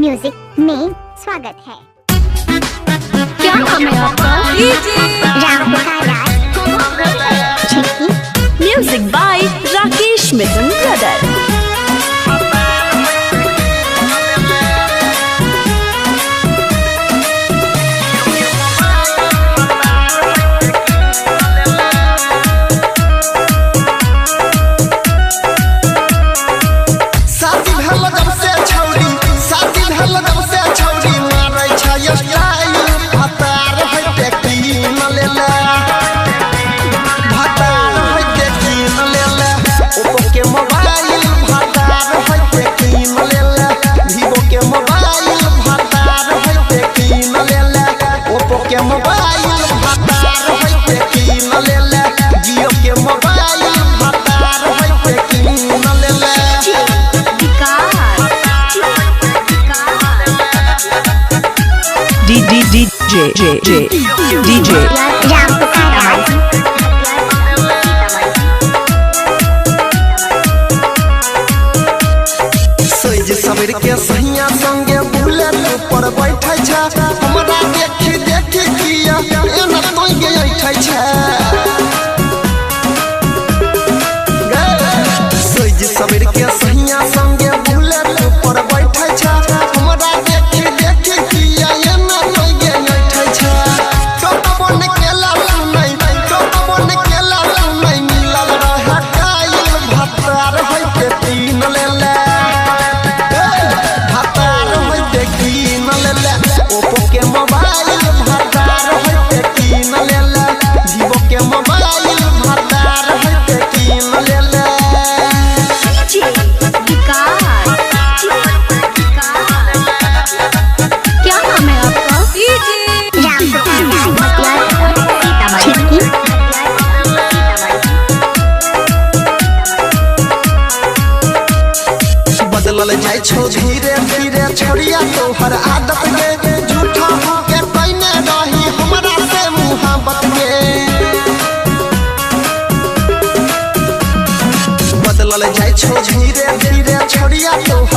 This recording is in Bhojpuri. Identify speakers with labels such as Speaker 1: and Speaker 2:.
Speaker 1: म्यूजिक में स्वागत है।
Speaker 2: क्या नाम है आपका?
Speaker 1: राम पुकार छिटकी।
Speaker 2: Music by Rakesh Mithun brother.
Speaker 1: DJ Ram पुकार
Speaker 3: सबेर के सहिया संगे बुलेट पर बैठै छै, हमरा देखि देखि किया एना तोय के ऐठै छै। सोज सबेर के सहिया संगे बुलेट पर बैठै छै, हमरा देखि देखि किया एना तोय के ऐठै छै। टोटबन केला सुनै, टोटबन केला सुनै मिलल रह कायल भतार है के तीन लेले। ओप्पो के मोबाइल भतार है के कीन लेले, वीवो के मोबाइल भतार है के कीन लेले।
Speaker 2: क्या नाम है आपका?
Speaker 1: राम पुकार छिटकी।
Speaker 3: बदलल जाय छो धीरे धीरे छोड़िया तोहर आदत के, झूठा के कहने रही हमरा से मुहब्बत के। बदलल जाय छो धीरे धीरे छोड़िया तोहर